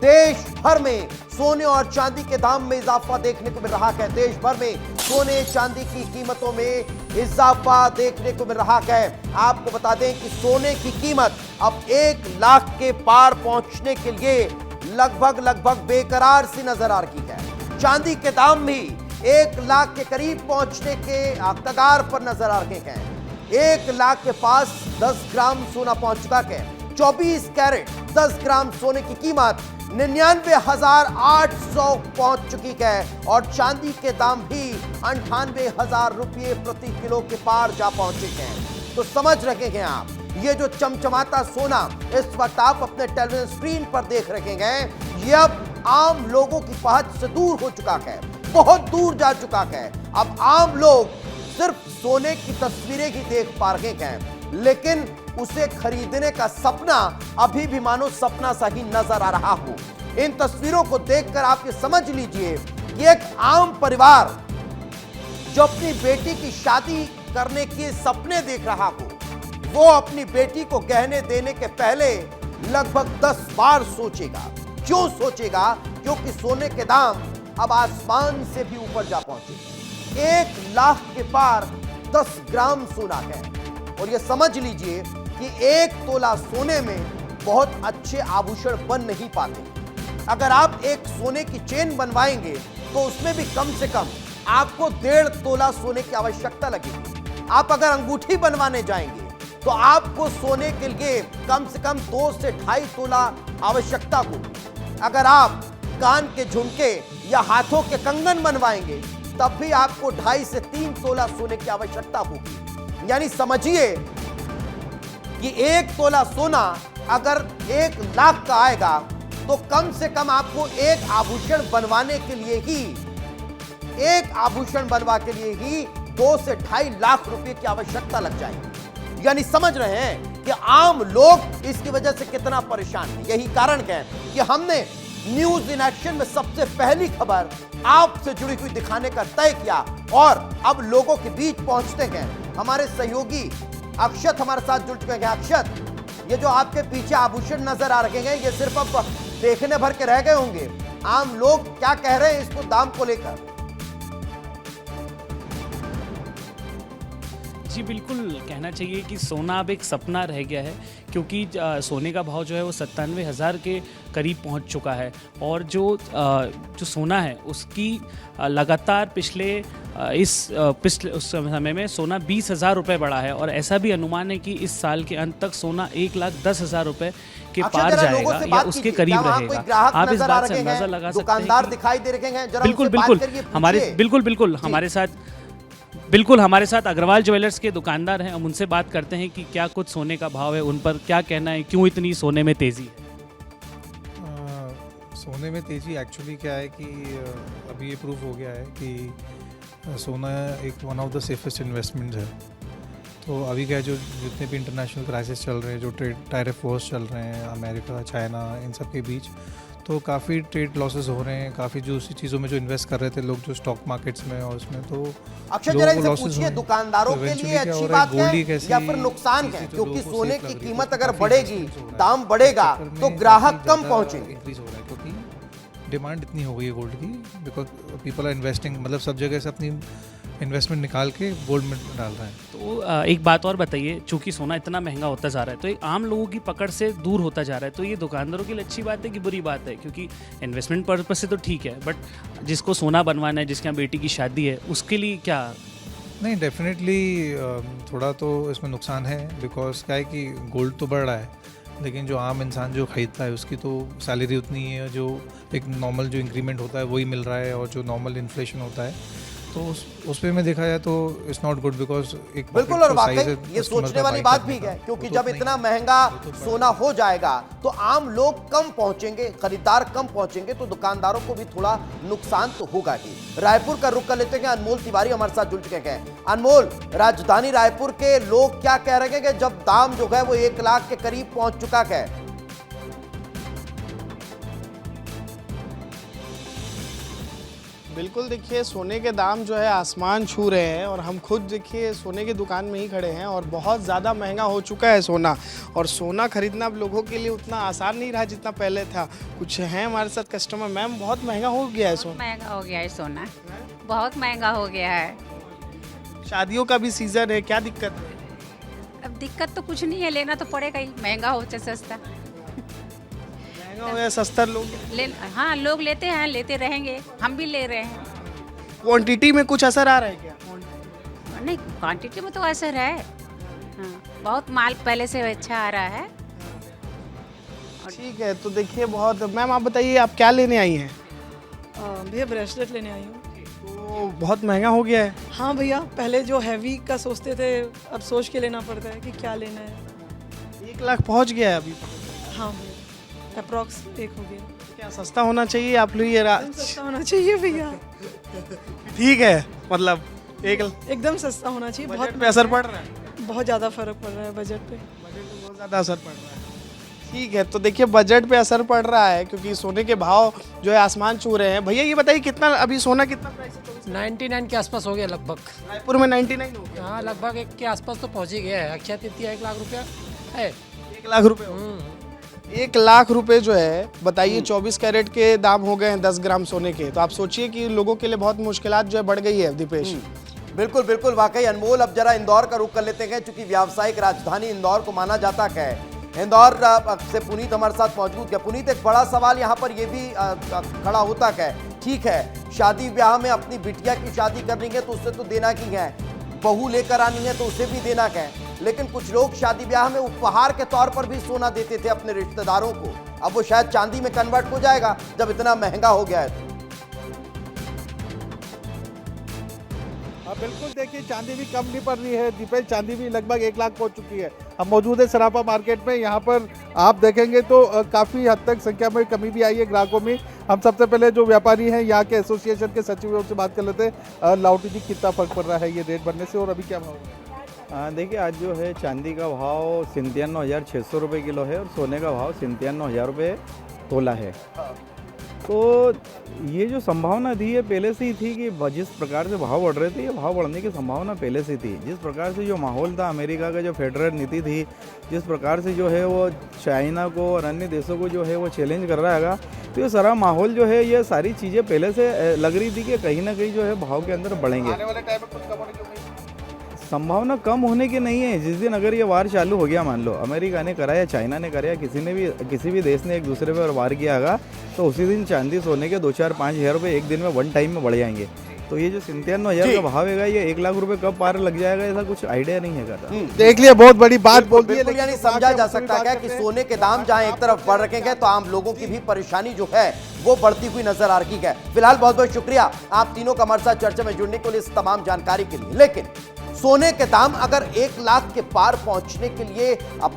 देश भर में सोने और चांदी के दाम में इजाफा देखने को मिल रहा है। देश भर में सोने चांदी की कीमतों में इजाफा देखने को मिल रहा है। आपको बता दें कि सोने की कीमत अब 1 लाख के पार पहुंचने के लिए लगभग बेकरार सी नजर आ रही है। चांदी के दाम भी 1 लाख के करीब पहुंचने के कगार पर नजर आ रहे हैं। 1 लाख के पास 10 ग्राम सोना पहुंच चुका है। 24 कैरेट 10 ग्राम सोने की कीमत 99,800 पहुंच चुकी है और चांदी के दाम भी 98,000 रुपये प्रति किलो के पार जा पहुंचे हैं। तो समझ रहे हैं आप, ये जो चमचमाता सोना इस वक्त आप अपने टेलीविजन स्क्रीन पर देख रहे हैं, ये अब आम लोगों की पहुंच से दूर हो चुका है, बहुत दूर जा चुका है। अब आम लोग सिर्फ सोने की तस्वीरें ही देख पा रहे हैं, लेकिन उसे खरीदने का सपना अभी भी मानो सपना सा ही नजर आ रहा हो। इन तस्वीरों को देखकर आप ये समझ लीजिए कि एक आम परिवार जो अपनी बेटी की शादी करने के सपने देख रहा हो, वो अपनी बेटी को गहने देने के पहले लगभग 10 बार सोचेगा। क्यों सोचेगा? क्योंकि सोने के दाम अब आसमान से भी ऊपर जा पहुंचे। 1 लाख के पार 10 ग्राम सोना है और ये समझ लीजिए कि 1 तोला सोने में बहुत अच्छे आभूषण बन नहीं पाते। अगर आप एक सोने की चेन बनवाएंगे तो उसमें भी कम से कम आपको 1.5 तोला सोने की आवश्यकता लगेगी। आप अगर अंगूठी बनवाने जाएंगे तो आपको सोने के लिए कम से कम 2 से 2.5 तोला आवश्यकता होगी। अगर आप कान के झुमके या हाथों के कंगन बनवाएंगे तब भी आपको 2.5 से 3 तोला सोने की आवश्यकता होगी। यानी समझिए कि 1 तोला सोना अगर 1 लाख का आएगा तो कम से कम आपको एक आभूषण बनवाने के लिए ही 2 से 2.5 लाख रुपए की आवश्यकता लग जाएगी। यानी समझ रहे हैं कि आम लोग इसकी वजह से कितना परेशान हैं। यही कारण है कि हमने न्यूज इन एक्शन में सबसे पहली खबर आपसे जुड़ी हुई दिखाने का तय किया और अब लोगों के बीच पहुंचते हैं। हमारे सहयोगी अक्षत हमारे साथ जुड़ चुके हैं। अक्षत, ये जो आपके पीछे आभूषण नजर आ रहे हैं, ये सिर्फ अब देखने भर के रह गए होंगे। आम लोग क्या कह रहे हैं इसको दाम को लेकर? जी बिल्कुल, कहना चाहिए कि सोना अब एक सपना रह गया है, क्योंकि सोने का भाव जो है वो 97,000 के करीब पहुंच चुका है और जो सोना है उसकी लगातार पिछले उस समय में सोना 20,000 रुपये बढ़ा है और ऐसा भी अनुमान है कि इस साल के अंत तक सोना 1,10,000 रुपये के पार जाएगा या उसके करीब रहेगा। आप इस बात से अंदाजा लगा सकते हैं। दुकानदार दिखाई दे रहे हैं, बिल्कुल हमारे साथ अग्रवाल ज्वेलर्स के दुकानदार हैं। हम उनसे बात करते हैं कि क्या कुछ सोने का भाव है, उन पर क्या कहना है, क्यों इतनी सोने में तेजी है। सोने में तेजी एक्चुअली क्या है कि अभी ये प्रूफ हो गया है कि सोना एक one of the safest investments है। तो अभी क्या है, जो जितने भी इंटरनेशनल क्राइसिस चल रहे हैं, जो ट्रेड टैरिफ वॉर्स चल रहे हैं अमेरिका चाइना इन सब के बीच, तो काफ़ी ट्रेड लॉसेस हो रहे हैं। काफ़ी जो उसी चीज़ों में जो इन्वेस्ट कर रहे थे लोग, जो स्टॉक मार्केट्स में और उसमें, तो अक्षय जरा इनसे पूछिए, दुकांदारों के लिए अच्छी बात है या फिर नुकसान है? क्योंकि सोने की कीमत अगर बढ़ेगी, दाम बढ़ेगा तो ग्राहक कम पहुंचेंगे। इंक्रीज हो रहा है क्योंकि डिमांड इतनी हो गई है गोल्ड की, बिकॉज पीपल आर इन्वेस्टिंग, मतलब सब जगह से अपनी इन्वेस्टमेंट निकाल के गोल्ड में डाल रहे हैं। तो एक बात और बताइए, चूंकि सोना इतना महंगा होता जा रहा है तो एक आम लोगों की पकड़ से दूर होता जा रहा है, तो ये दुकानदारों के लिए अच्छी बात है कि बुरी बात है? क्योंकि इन्वेस्टमेंट पर्पज से तो ठीक है, बट जिसको सोना बनवाना है, जिसके यहाँ बेटी की शादी है, उसके लिए क्या? नहीं, डेफिनेटली थोड़ा तो इसमें नुकसान है, बिकॉज क्या है कि गोल्ड तो बढ़ रहा है लेकिन जो आम इंसान जो खरीदता है उसकी तो सैलरी उतनी ही है, जो एक नॉर्मल जो इंक्रीमेंट होता है वही मिल रहा है और जो नॉर्मल इन्फ्लेशन होता है, तो उस पे में देखा जाए तो इट्स नॉट गुड। बिकॉज एक बिल्कुल, और वाकई ये सोचने वाली बात भी है, क्योंकि जब इतना महंगा सोना हो जाएगा तो आम लोग कम पहुंचेंगे, खरीदार कम पहुंचेंगे, तो दुकानदारों को भी थोड़ा नुकसान तो होगा ही। रायपुर का रुख कर लेते हैं, अनमोल तिवारी हमारे साथ जुड़ चुके हैं। अनमोल, राजधानी रायपुर के लोग क्या कह रहे हैं कि जब दाम जो है वो 1 लाख के करीब पहुंच चुका है? बिल्कुल, देखिए सोने के दाम जो है आसमान छू रहे हैं और हम खुद देखिए सोने की दुकान में ही खड़े हैं और बहुत ज़्यादा महंगा हो चुका है सोना। और सोना खरीदना अब लोगों के लिए उतना आसान नहीं रहा जितना पहले था। कुछ हैं हमारे साथ कस्टमर, मैम बहुत महंगा हो गया है सोना। महंगा हो गया है सोना, बहुत महंगा हो गया है। शादियों का भी सीज़न है, क्या दिक्कत है? अब दिक्कत तो कुछ नहीं है, लेना तो पड़ेगा ही, महंगा हो चाहे सस्ता। महंगा हो या सस्ता लोग ले हाँ, लोग लेते हैं, लेते रहेंगे, हम भी ले रहे हैं। क्वांटिटी में कुछ असर आ रहा है क्या? नहीं, क्वांटिटी में तो असर है। हाँ, बहुत माल पहले से अच्छा आ रहा है। ठीक है, तो देखिए बहुत। मैम आप बताइए, आप क्या लेने आई हैं? भैया ब्रेसलेट लेने आई हूँ। तो बहुत महंगा हो गया है। हाँ भैया, पहले जो हैवी का सोचते थे, अब सोच के लेना पड़ता है कि क्या लेना है। 1 लाख पहुंच गया है अभी। हाँ भैया, अप्रॉक्स 1 हो गया। क्या सस्ता होना चाहिए आप लोग? ये सस्ता होना चाहिए भैया, ठीक है, मतलब एकदम सस्ता होना चाहिए। बहुत पे असर पड़ रहा है। बहुत ज़्यादा फर्क पड़ रहा है बजट पे। बहुत ज़्यादा असर पड़ रहा है। ठीक है, तो देखिए बजट पे असर पड़ रहा है क्योंकि सोने के भाव जो है आसमान छू रहे हैं। भैया ये बताइए, कितना अभी सोना कितना प्राइस है? 99 के आसपास हो गया लगभग। रायपुर में 99 हो गया। हाँ, लगभग 1 के आसपास तो पहुंच ही गया है। अक्षय तृतीया 1 लाख रुपया है। 1 लाख रुपए हो गए। 1 लाख रुपए जो है, बताइए 24 कैरेट के दाम हो गए हैं 10 ग्राम सोने के। तो आप सोचिए कि लोगों के लिए बहुत मुश्किलात जो है बढ़ गई है। दीपेश, बिल्कुल बिल्कुल, वाकई अनमोल। अब जरा इंदौर का रुख कर लेते हैं, क्योंकि व्यावसायिक राजधानी इंदौर को माना जाता है। इंदौर से पुनीत हमारे साथ मौजूद है। पुनीत, एक बड़ा सवाल यहाँ पर ये भी खड़ा होता है, ठीक है शादी ब्याह में अपनी बिटिया की शादी करनी है तो उससे तो देना की है, बहू लेकर आनी है तो उसे भी देना है, लेकिन कुछ लोग शादी ब्याह में उपहार के तौर पर भी सोना देते थे अपने रिश्तेदारों को। अब वो शायद चांदी में कन्वर्ट हो जाएगा जब इतना महंगा हो गया है। बिल्कुल, देखिए चांदी भी कम नहीं पड़ रही है दीपेश, चांदी भी लगभग 1 लाख पहुंच चुकी है। हम मौजूद है सराफा मार्केट में। यहाँ पर आप देखेंगे तो काफ़ी हद तक संख्या में कमी भी आई है ग्राहकों में। हम सबसे पहले जो व्यापारी हैं यहाँ के एसोसिएशन के सचिव से बात कर लेते हैं। लाउटी जी, कितना फर्क पड़ रहा है ये रेट बढ़ने से और अभी क्या भाव है? देखिए, आज जो है चांदी का भाव 97,600 रुपये किलो है और सोने का भाव 97,000 रुपये तोला है। तो ये जो संभावना थी ये पहले से ही थी कि जिस प्रकार से भाव बढ़ रहे थे, ये भाव बढ़ने की संभावना पहले से थी। जिस प्रकार से जो माहौल था, अमेरिका का जो फेडरल नीति थी, जिस प्रकार से जो है वो चाइना को और अन्य देशों को जो है वो चैलेंज कर रहा है, तो ये सारा माहौल जो है, ये सारी चीज़ें पहले से लग रही थी कि कहीं ना कहीं जो है भाव के अंदर बढ़ेंगे। आने वाले टाइम में कुछ कम होने की उम्मीद? संभावना कम होने की नहीं है। जिस दिन अगर ये वार चालू हो गया, मान लो अमेरिका ने करा या चाइना ने करा या किसी भी देश ने एक दूसरे पर वार किया होगा, तो उसी दिन चांदी सोने के 2-4-5 हज़ार रुपये एक दिन में वन टाइम में बढ़ जाएंगे। तो ये जो 97,000 का भाव है, ये 1 लाख रुपए कब पार लग जाएगा, ऐसा कुछ आइडिया नहीं है। देख लिया, बहुत बड़ी बात बोल दी है। बिल्कुल, यानी समझा जा सकता है कि सोने के दाम जहां एक तरफ बढ़ रखे हैं तो आम लोगों की भी परेशानी जो है वो बढ़ती हुई नजर आ रही है। फिलहाल बहुत बहुत शुक्रिया आप तीनों का हमारे साथ चर्चा में जुड़ने के लिए, इस तमाम जानकारी के लिए। लेकिन सोने के दाम अगर 1 लाख के पार पहुंचने के लिए अब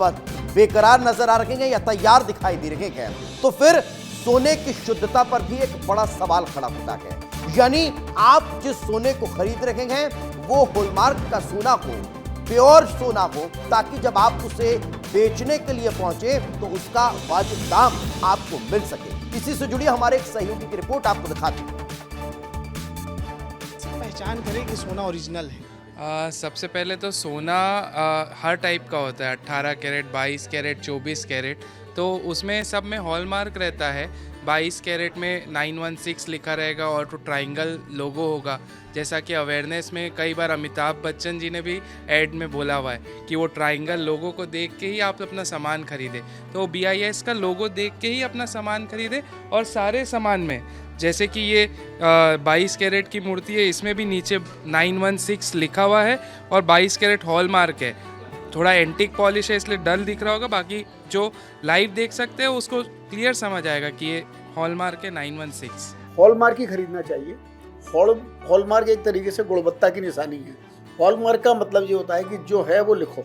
बेकरार नजर आ रहे हैं या तैयार दिखाई दे रहे हैं, तो फिर सोने की शुद्धता पर भी एक बड़ा सवाल खड़ा होता है। यानी आप जिस सोने को खरीद रहे हैं वो हॉलमार्क का सोना हो, प्योर सोना हो, ताकि जब आप उसे बेचने के लिए पहुंचे तो उसका वाजिब दाम आपको मिल सके। इसी से जुड़ी हमारे एक सहयोगी की रिपोर्ट आपको दिखाते हैं। पहचान करें कि सोना ओरिजिनल है। सबसे पहले तो सोना हर टाइप का होता है, 18 कैरेट, 22 कैरेट, 24 कैरेट। तो उसमें सब में हॉलमार्क रहता है। 22 कैरेट में 916 लिखा रहेगा और तो ट्राइंगल लोगो होगा। जैसा कि अवेयरनेस में कई बार अमिताभ बच्चन जी ने भी ऐड में बोला हुआ है कि वो ट्राइंगल लोगो को देख के ही आप अपना सामान खरीदें। तो BIS का लोगो देख के ही अपना सामान खरीदें। और सारे सामान में, जैसे कि ये 22 कैरेट की मूर्ति है, इसमें भी नीचे 916 लिखा हुआ है और 22 कैरेट हॉलमार्क है। थोड़ा एंटीक पॉलिश है इसलिए डल दिख रहा होगा, बाकी जो लाइव देख सकते हैं उसको क्लियर समझ आएगा कि ये हॉलमार्क है 916। हॉलमार्क ही खरीदना चाहिए। हॉलमार्क एक तरीके से गुणवत्ता की निशानी है। हॉलमार्क का मतलब ये होता है कि जो है वो लिखो।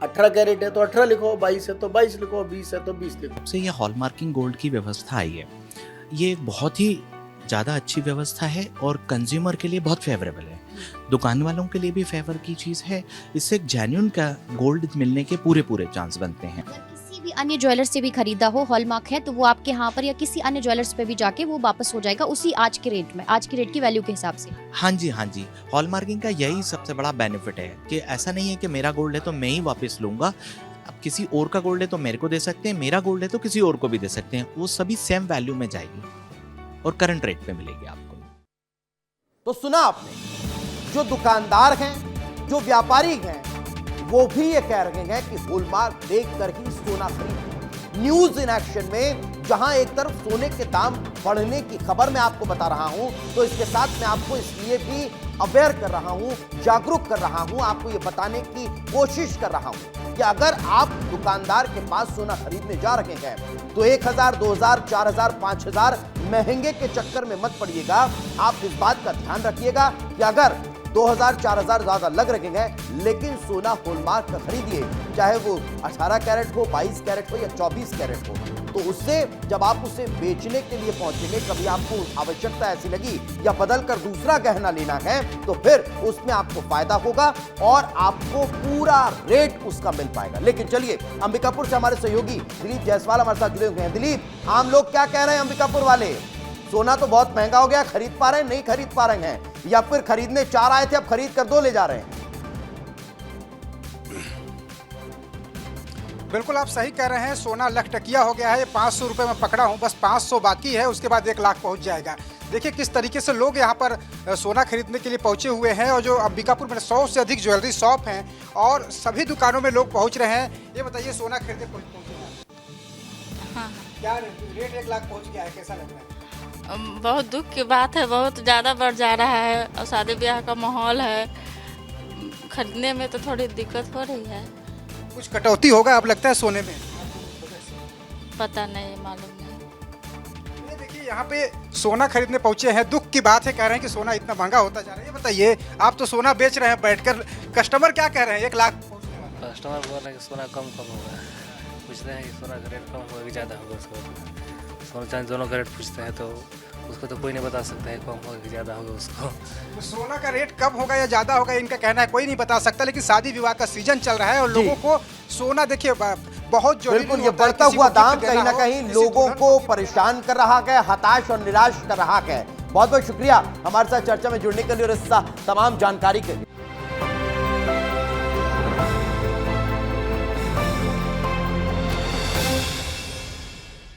18 कैरेट है तो 18 लिखो, 22 है तो 22 लिखो, 20 है तो 20 लिखो। से ये हॉलमार्किंग गोल्ड की व्यवस्था आई है, ये एक बहुत ही ज़्यादा अच्छी व्यवस्था है और कंज्यूमर के लिए बहुत फेवरेबल है। दुकान वालों के लिए भी फेवर की चीज़ है। इससे एक जेन्युइन का गोल्ड मिलने के पूरे चांस बनते हैं। अगर किसी भी अन्य ज्वेलर्स से भी खरीदा हो, हॉलमार्क है, तो वो आपके यहाँ पर या किसी अन्य ज्वेलर्स पे भी जाके वो वापस हो जाएगा उसी आज के रेट में, आज की रेट की वैल्यू के हिसाब से। हाँ जी, हॉलमार्किंग का यही सबसे बड़ा बेनिफिट है कि ऐसा नहीं है कि मेरा गोल्ड है तो मैं ही वापस लूंगा। अब किसी और का गोल्ड है तो मेरे को दे सकते हैं, मेरा गोल्ड है तो किसी और को भी दे सकते हैं, वो सभी सेम वैल्यू में जाएगी और करंट रेट पे मिलेगी आपको। तो सुना आपने, जो दुकानदार हैं, जो व्यापारी हैं, वो भी ये कह रहे हैं कि हॉलमार्क देखकर ही सोना खरीदें। न्यूज इन एक्शन में जहां एक तरफ सोने के दाम बढ़ने की खबर मैं आपको बता रहा हूं, तो इसके साथ मैं आपको इसलिए भी अवेयर कर रहा हूं, जागरूक कर रहा हूं, आपको ये बताने की कोशिश कर रहा हूं कि अगर आप दुकानदार के पास सोना खरीदने जा रहे हैं तो 1000, 2000, 4000, 5000 महंगे के चक्कर में मत पड़िएगा। आप इस बात का ध्यान रखिएगा कि अगर 2000, 4000 ज्यादा लग रहे हैं, लेकिन सोना हॉलमार्क का खरीदिए, चाहे वो 18 कैरेट हो, 22 कैरेट हो या 24 कैरेट हो। तो उससे जब आप उसे बेचने के लिए पहुंचेंगे, कभी आपको आवश्यकता ऐसी लगी या बदलकर दूसरा गहना लेना है, तो फिर उसमें आपको फायदा होगा और आपको पूरा रेट उसका मिल पाएगा। लेकिन चलिए, अंबिकापुर से हमारे सहयोगी दिलीप जायसवाल हमारे साथ जुड़े हुए हैं। दिलीप, आम लोग क्या कह रहे हैं अंबिकापुर वाले? सोना तो बहुत महंगा हो गया, खरीद पा रहे हैं, नहीं खरीद पा रहे हैं, या फिर खरीदने 4 आए थे अब खरीद कर 2 ले जा रहे हैं? बिल्कुल आप सही कह रहे हैं, सोना लखटकिया हो गया है। ये 500 रुपये में पकड़ा हूँ, बस 500 बाकी है, उसके बाद 1 लाख पहुँच जाएगा। देखिए किस तरीके से लोग यहाँ पर सोना खरीदने के लिए पहुँचे हुए हैं, और जो अंबिकापुर में 100 से अधिक ज्वेलरी शॉप हैं और सभी दुकानों में लोग पहुँच रहे हैं। ये बताइए, सोना खरीदने पहुँचे हैं? हाँ। क्या रेट 1 लाख पहुँच गया है, कैसा लग रहा है? बहुत दुख की बात है, बहुत ज़्यादा बढ़ जा रहा है और शादी ब्याह का माहौल है, खरीदने में तो थोड़ी दिक्कत हो रही है। कुछ कटौती होगा अब लगता है सोने में? पता नहीं, मालूम नहीं। ये देखिए यहाँ पे सोना खरीदने पहुंचे हैं, दुख की बात है, कह रहे हैं कि सोना इतना महंगा होता जा रहा है। ये बताइए, आप तो सोना बेच रहे हैं बैठकर, कस्टमर क्या कह रहे हैं? 1 लाख कस्टमर बोल रहे हैं कि सोना कम होगा, पूछ रहे हैं कि सोना का रेट कम होगा कि ज़्यादा होगा। उसको सोना चांदी दोनों का रेट पूछते हैं तो उसको तो कोई नहीं बता सकता है कम होगा कि ज़्यादा होगा। उसको तो सोना का रेट कम होगा या ज़्यादा होगा, इनका कहना है कोई नहीं बता सकता। लेकिन शादी विवाह का सीजन चल रहा है और लोगों को सोना देखिए बहुत जो बिल्कुल, ये बढ़ता हुआ दाम कहीं ना कहीं लोगों को परेशान कर रहा है, हताश और निराश कर रहा है। बहुत बहुत शुक्रिया हमारे साथ चर्चा में जुड़ने के लिए और इस तमाम जानकारी के लिए।